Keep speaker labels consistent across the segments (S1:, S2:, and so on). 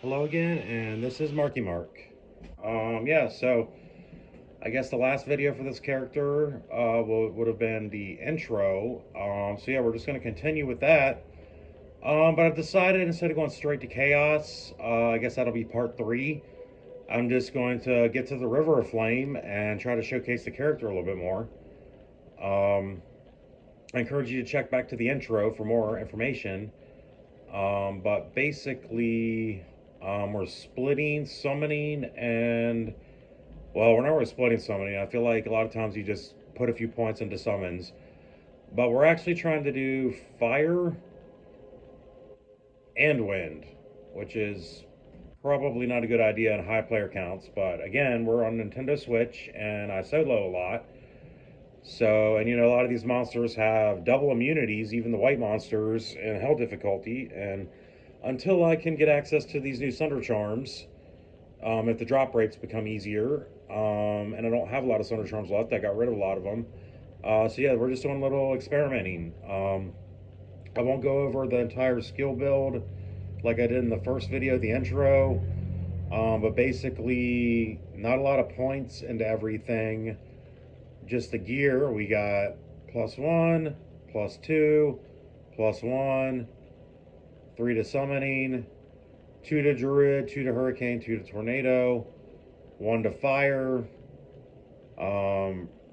S1: Hello again, and this is Marky Mark. Yeah, so I guess the last video for this character would have been the intro. So yeah, we're just going to continue with that. But I've decided instead of going straight to chaos, I guess that'll be part three. I'm just going to get to the River of Flame and try to showcase the character a little bit more. Um, I encourage you to check back to the intro for more information. But basically, we're splitting summoning and well, we're not really splitting summoning. I feel like a lot of times you just put a few points into summons, but we're actually trying to do fire and wind, which is probably not a good idea in high player counts. But again, we're on Nintendo Switch and I solo a lot. So, and a lot of these monsters have double immunities, even the white monsters in hell difficulty. And until I can get access to these new Sunder Charms, if the drop rates become easier, and I don't have a lot of Sunder Charms left, I got rid of a lot of them. So yeah, we're just doing a little experimenting. I won't go over the entire skill build like I did in the first video, the intro. But basically, not a lot of points into everything. Just the gear, we got +1, +2, +1, 3 to summoning, 2 to druid, 2 to hurricane, 2 to tornado, 1 to fire,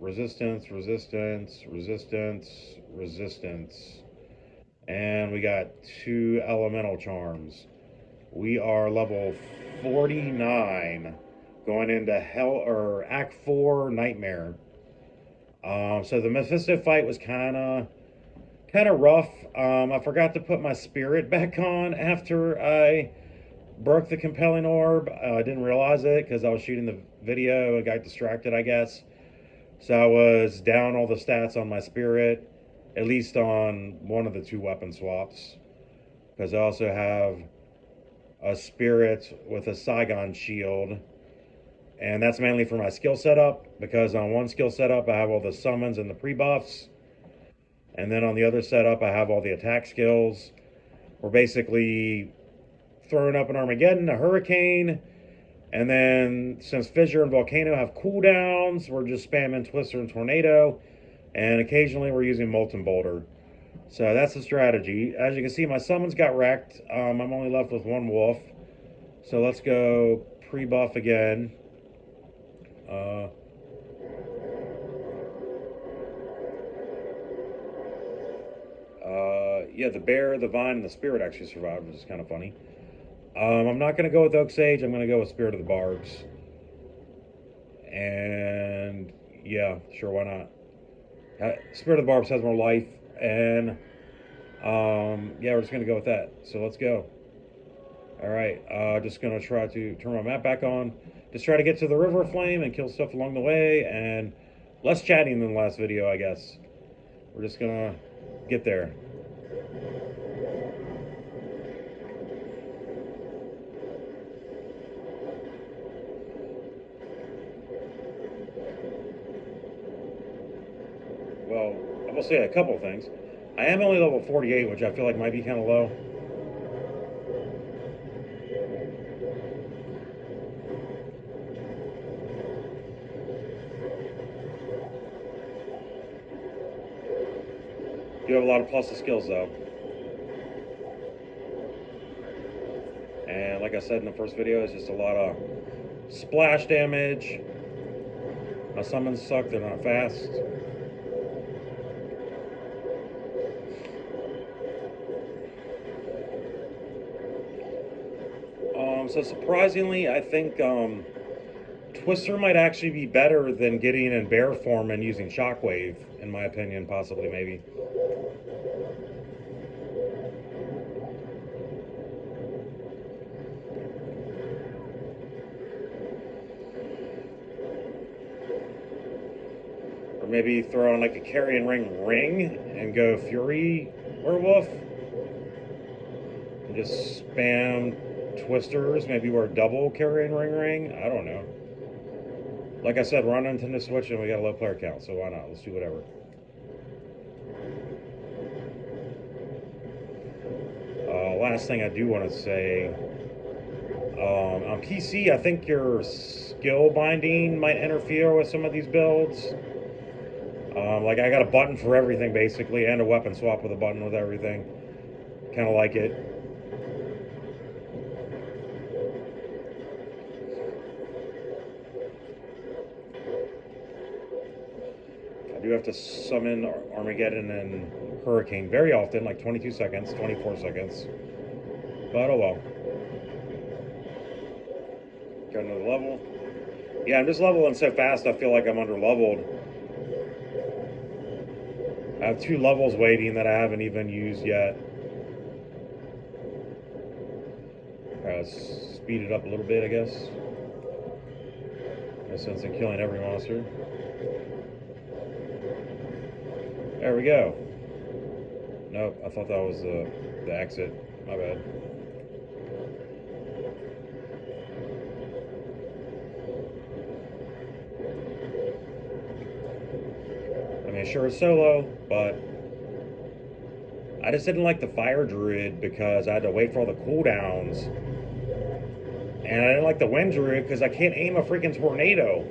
S1: resistance, resistance, resistance, resistance. And we got 2 elemental charms. We are level 49 going into hell or act 4 nightmare. So the Mephisto fight was kind of rough. I forgot to put my spirit back on after I broke the compelling orb. I didn't realize it because I was shooting the video and got distracted, I guess. So I was down all the stats on my spirit, at least on one of the 2 weapon swaps. Because I also have a spirit with a Saigon shield. And that's mainly for my skill setup. Because on one skill setup, I have all the summons and the pre buffs. And then on the other setup, I have all the attack skills. We're basically throwing up an Armageddon, a Hurricane, and then since Fissure and Volcano have cooldowns, we're just spamming Twister and Tornado, and occasionally we're using Molten Boulder. So that's the strategy. As you can see, my summons got wrecked. I'm only left with 1 wolf. So let's go pre-buff again. Uh, yeah, the bear, the vine, and the spirit actually survived, which is kind of funny. I'm not going to go with Oak Sage. I'm going to go with Spirit of the Barbs. And yeah, sure, why not? Spirit of the Barbs has more life, and yeah, we're just gonna go with that. So let's go. All right, just gonna try to turn my map back on. Just try to get to the River of Flame and kill stuff along the way, and less chatting than the last video, I guess. We're just gonna get there. Well, I will say a couple things. I am only level 48, which I feel like might be kind of low. You have a lot of plus skills though. And like I said in the first video, it's just a lot of splash damage. My summons suck, they're not fast. So surprisingly, I think Twister might actually be better than getting in bear form and using Shockwave, in my opinion, possibly, maybe. Or maybe throw on like a Carrion Ring and go Fury Werewolf. And just spam Twisters, maybe wear double Carrion Ring. I don't know. Like I said, we're on Nintendo Switch and we got a low player count, so why not? Let's do whatever. Last thing I do want to say On PC, I think your skill binding might interfere with some of these builds. Like I got a button for everything basically, and a weapon swap with a button with everything. Kind of like it. I do have to summon Armageddon and Hurricane very often, like 22 seconds, 24 seconds. But oh well. Got another level. Yeah, I'm just leveling so fast I feel like I'm under leveled. I have 2 levels waiting that I haven't even used yet. Let's speed it up a little bit, I guess. No sense in killing every monster. There we go. Nope, I thought that was the exit. My bad. I mean, sure, it's solo, but I just didn't like the fire druid because I had to wait for all the cooldowns. And I didn't like the wind druid because I can't aim a freaking tornado.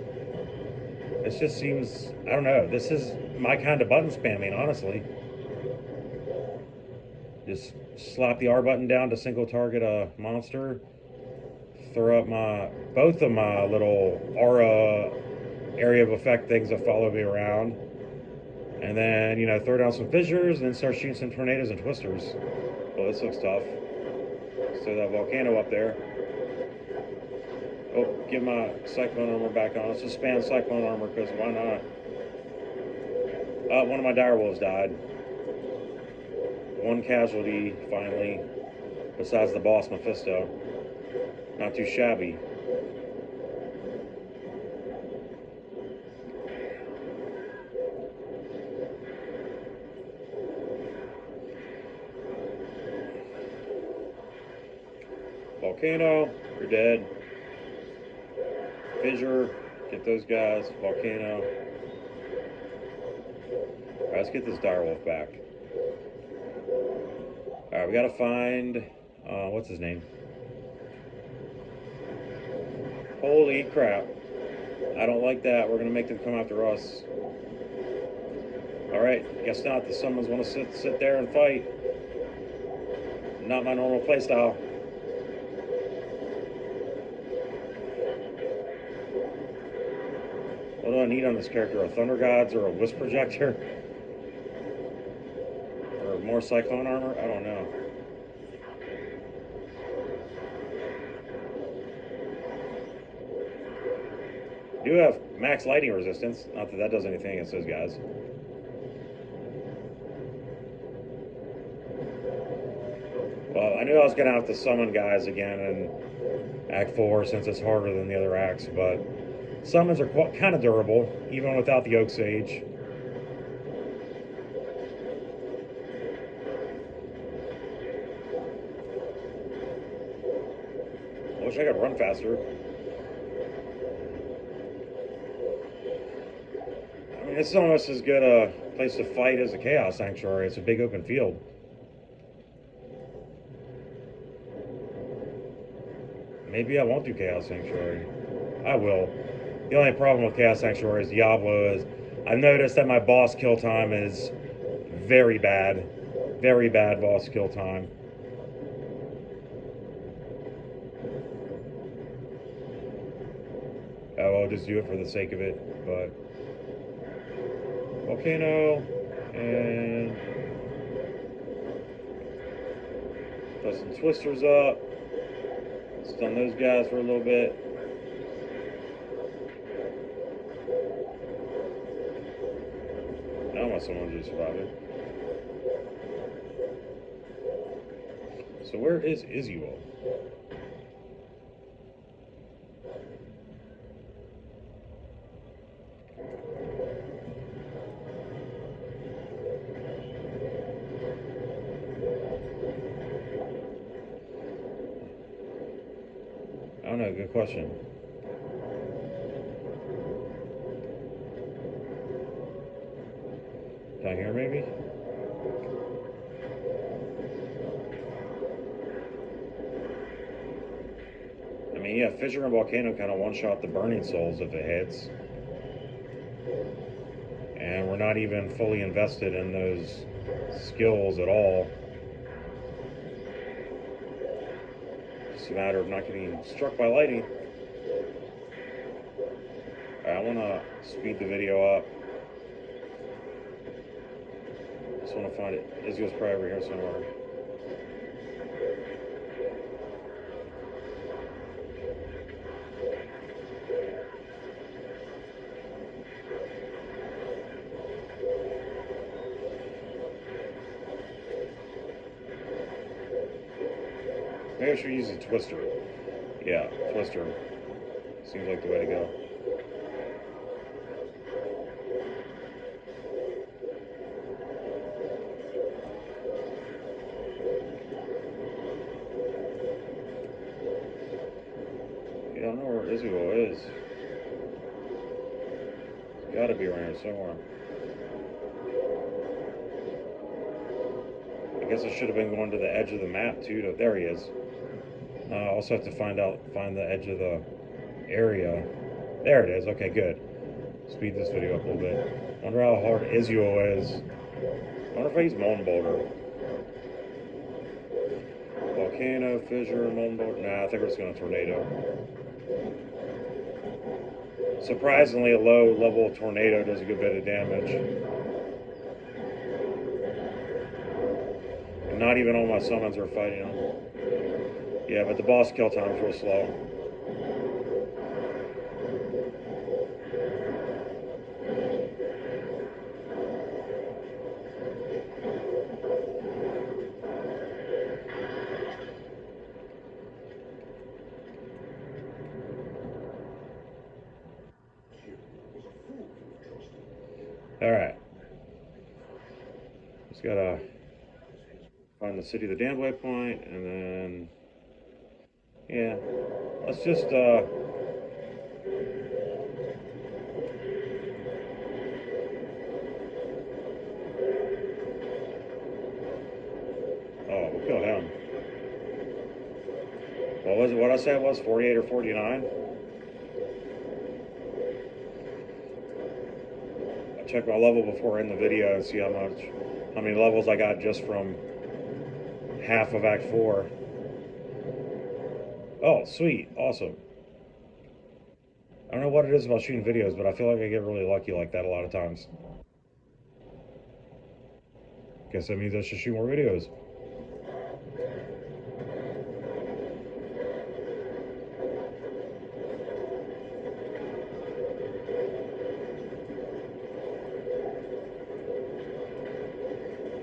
S1: This just seems, I don't know, this is my kind of button spamming, honestly. Just slap the R button down to single target a monster. Throw up both of my little aura area of effect things that follow me around. And then, you know, throw down some fissures and then start shooting some tornadoes and twisters. Oh, this looks tough. So that volcano up there. Oh, get my cyclone armor back on. Let's just spam cyclone armor because why not? One of my direwolves died. 1 casualty, finally, besides the boss Mephisto. Not too shabby. Volcano, you're dead. Fissure, get those guys. Volcano. Alright, let's get this direwolf back. Alright, we gotta find, what's his name? Holy crap. I don't like that. We're gonna make them come after us. Alright, guess not. The summons want to sit there and fight. Not my normal playstyle. What do I need on this character? A Thunder Gods or a Wisp Projector? Or more Cyclone Armor? I don't know. I do have max lightning resistance. Not that that does anything against those guys. Well, I knew I was going to have to summon guys again in Act 4 since it's harder than the other acts, but summons are kind of durable, even without the Oak Sage. I wish I could run faster. I mean, it's almost as good a place to fight as a Chaos Sanctuary. It's a big open field. Maybe I won't do Chaos Sanctuary. I will. The only problem with Chaos Sanctuary is Diablo is I've noticed that my boss kill time is very bad. Very bad boss kill time. I'll just do it for the sake of it, but Volcano and put some twisters up. Stun those guys for a little bit. Now my someone's just surviving. So where is Izuo? I don't know, good question. Down here maybe? mean, yeah, Fissure and Volcano kind of one-shot the Burning Souls if it hits. And we're not even fully invested in those skills at all. It's a matter of not getting struck by lightning. Right, I want to speed the video up. Just want to find it. Izzy's probably over here somewhere. Maybe I should use a Twister. Yeah, Twister. Seems like the way to go. Yeah, I don't know where Izuo is. He's gotta be around here somewhere. I guess I should have been going to the edge of the map too. There he is. I also have to find the edge of the area. There it is. Okay, good. Speed this video up a little bit. Wonder how hard Izuo is. Wonder if I use Molten Boulder. Volcano, Fissure, Molten Boulder. Nah, I think we're just going to Tornado. Surprisingly, a low level Tornado does a good bit of damage. And not even all my summons are fighting them. Yeah, but the boss kill time's real slow. Alright. Just gotta find the City of the Damned waypoint, and then... yeah. Let's just, oh, we'll kill him. What was it? What I said was 48 or 49? I checked my level before in the video and see how many levels I got just from half of Act 4. Oh, sweet. Awesome. I don't know what it is about shooting videos, but I feel like I get really lucky like that a lot of times. Guess that means I should shoot more videos.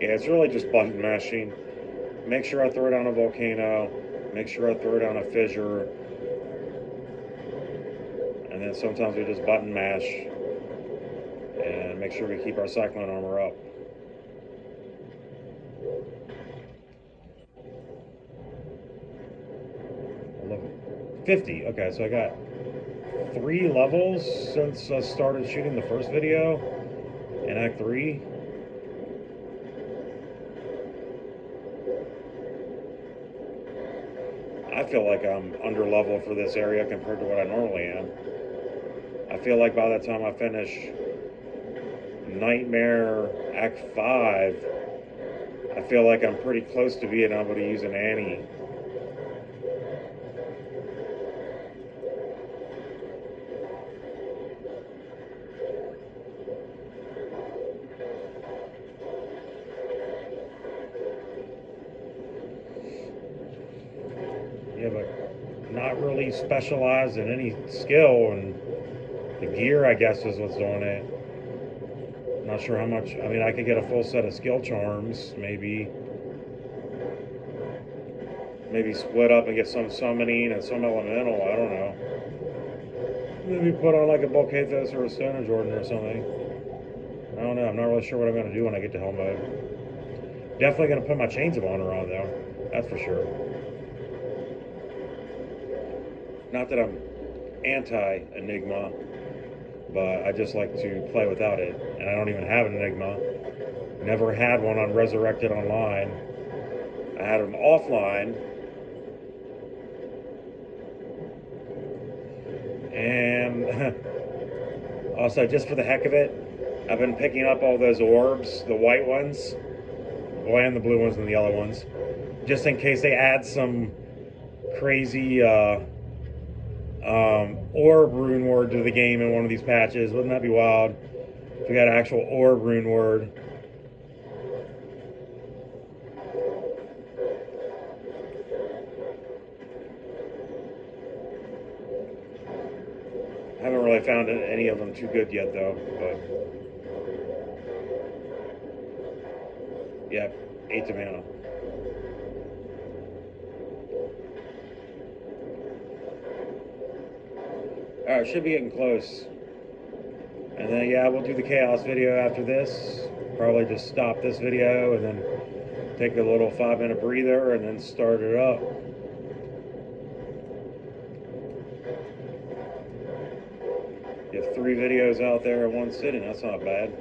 S1: Yeah, it's really just button mashing. Make sure I throw down a volcano. Make sure I throw down a fissure. And then sometimes we just button mash. And make sure we keep our cyclone armor up. Level 50. Okay, so I got 3 levels since I started shooting the first video in Act 3. I feel like I'm under level for this area compared to what I normally am. I feel like by the time I finish Nightmare Act 5, I feel like I'm pretty close to being able to use an Annie. Yeah, but not really specialized in any skill, and the gear, I guess, is what's doing it. Not sure how much. I mean, I could get a full set of skill charms, maybe split up and get some summoning and some elemental. I don't know. Maybe put on like a Bolcathos or a Stoner Jordan or something. I don't know. I'm not really sure what I'm going to do when I get to hell mode. Definitely going to put my Chains of Honor on, though. That's for sure. Not that I'm anti-Enigma, but I just like to play without it. And I don't even have an Enigma. Never had one on Resurrected Online. I had them offline. am also, just for the heck of it, I've been picking up all those orbs, the white ones, well, and the blue ones and the yellow ones, just in case they add some crazy orb rune word to the game in one of these patches. Wouldn't that be wild if we got an actual orb rune word? I haven't really found any of them too good yet, though. But yeah, 8 to mana. Alright, should be getting close. And then, yeah, we'll do the chaos video after this. Probably just stop this video and then take a little 5-minute breather and then start it up. You have 3 videos out there in one sitting. That's not bad.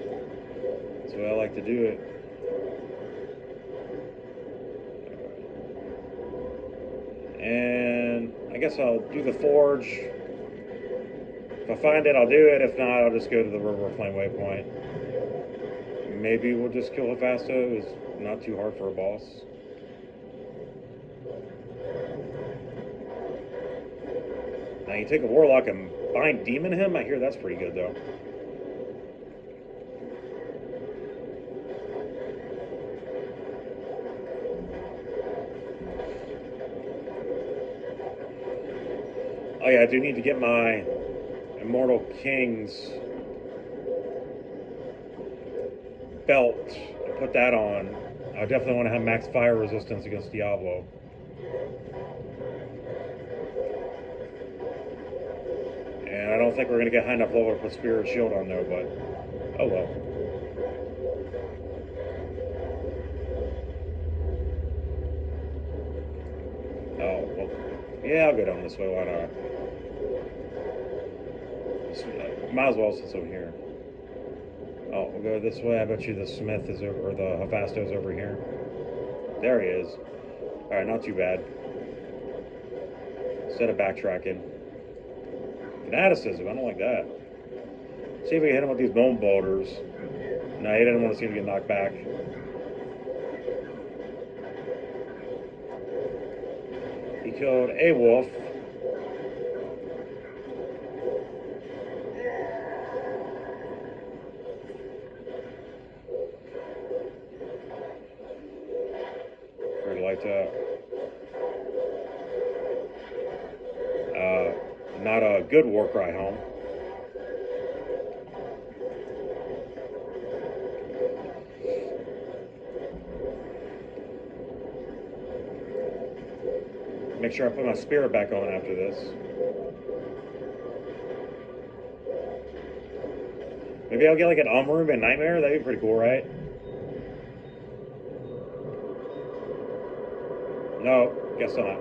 S1: That's the way I like to do it. And I guess I'll do the forge. If I find it, I'll do it. If not, I'll just go to the River Flame waypoint. Maybe we'll just kill Hephasto. It's not too hard for a boss. Now you take a Warlock and bind Demon him? I hear that's pretty good, though. Oh yeah, I do need to get my Immortal King's belt and put that on. I definitely want to have max fire resistance against Diablo. And I don't think we're going to get high enough level to put Spirit Shield on though, but oh well. Oh, well, yeah, I'll go down this way, why not? Might as well since I'm here. Oh, we'll go this way. I bet you the Smith is over, or the Hephasto's over here. There he is. Alright, not too bad. Instead of backtracking. Fanaticism, I don't like that. See if we can hit him with these bone boulders. No, he didn't want to see him get knocked back. He killed a wolf. Pretty lights out. Not a good Warcry home. Make sure I put my spirit back on after this. Maybe I'll get like an Room and Nightmare. That'd be pretty cool, right? No, guess not.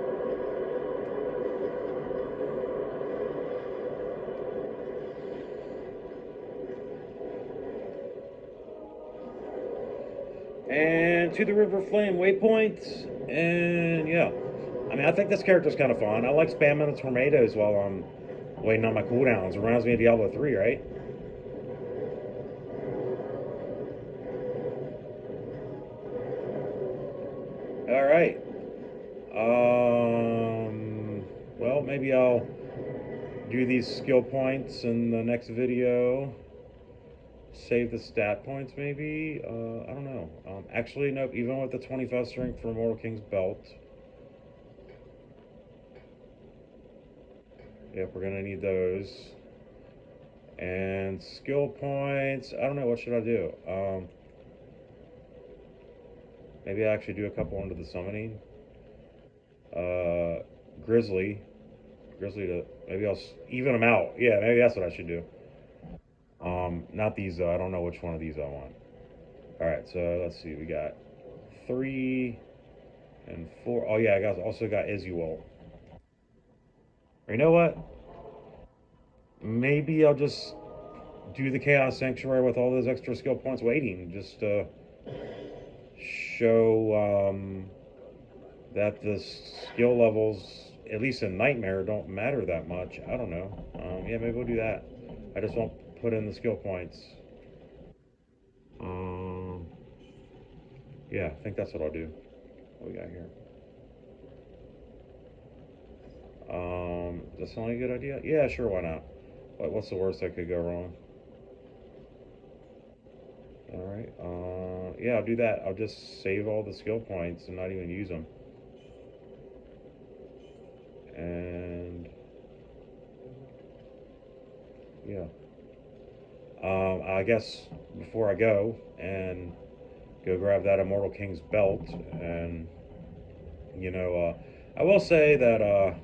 S1: And to the River Flame waypoint. And yeah. I mean, I think this character's kind of fun. I like spamming the tornadoes while I'm waiting on my cooldowns. It reminds me of Diablo 3, right? Alright. Well, maybe I'll do these skill points in the next video. Save the stat points, maybe? I don't know. Actually, nope. Even with the 25 strength for Immortal King's belt. Yep, we're gonna need those. And skill points. I don't know. What should I do? Maybe I actually do a couple under the summoning. Grizzly to maybe I'll even them out. Yeah, maybe that's what I should do. Not these though. I don't know which one of these I want. All right, so let's see. We got 3 and 4. Oh yeah, I also got Izuel. Or you know what? Maybe I'll just do the Chaos Sanctuary with all those extra skill points waiting, just to show that the skill levels at least in Nightmare, don't matter that much. I don't know. Yeah, maybe we'll do that. I just won't put in the skill points. Um, yeah, I think that's what I'll do. What we got here? That's not a good idea. Yeah, sure, why not? What's the worst that could go wrong? All right. Yeah, I'll do that. I'll just save all the skill points and not even use them. And yeah. I guess before I go and go grab that Immortal King's belt, and I will say that.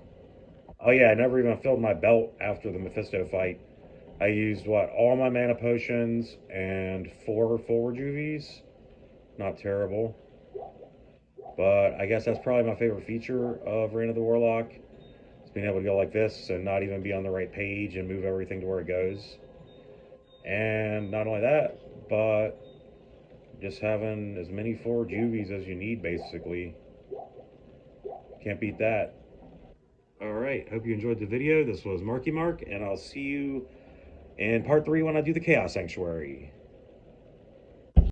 S1: Oh yeah, I never even filled my belt after the Mephisto fight. I used what all my mana potions and 4 Juvies. Not terrible, but I guess that's probably my favorite feature of Reign of the Warlock. Is being able to go like this and not even be on the right page and move everything to where it goes. And not only that, but just having as many 4 Juvies as you need, basically. Can't beat that. Alright, hope you enjoyed the video. This was Marky Mark, and I'll see you in part 3 when I do the Chaos Sanctuary.